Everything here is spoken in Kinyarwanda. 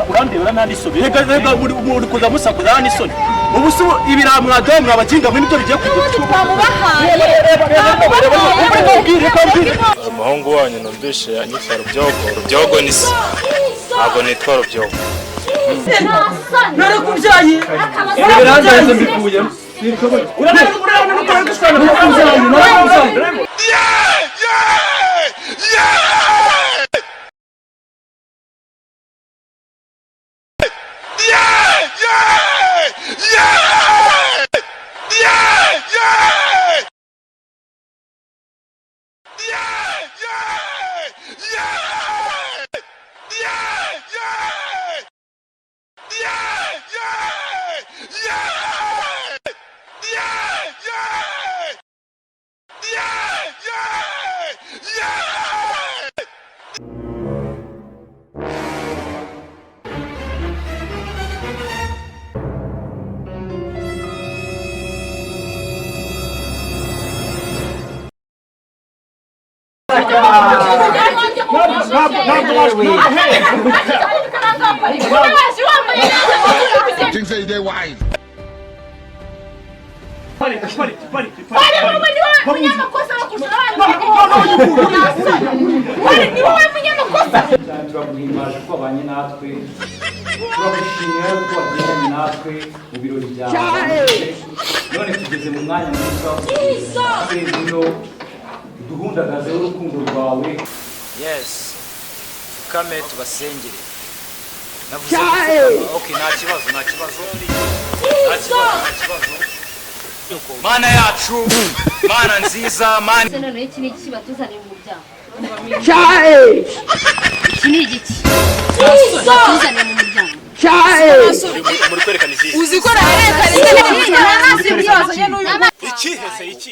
urandebera nandi soni rega muri kuza musakuza nandi soni ubu se ibiramwado mwabakinga muri byo bigiye umuhungu wanyu numvishe anyitwara rubyogo ni se ntabwo nitwara rubyogo nare kubyaye birandaze mbikuye urabona ko gushwana kubyaye Things say they wise. turaguhimbaje ko abanye natwe turagushimira ko wagendanye natwe mu birori byawe none tugeze mu mwanya mwiza w'ino duhundagaze urukundo rwawe. Yes, kame tubasengere. Navuze okay, nta kibazo. Mana yacu, mana nziza, mana. None iki ni iki batuzaniye mu muryango. Iki ni igiki. Batuzaniye mu muryango. Muri kwerekana iki? Uzikora yerekana iki? Iki hese iki.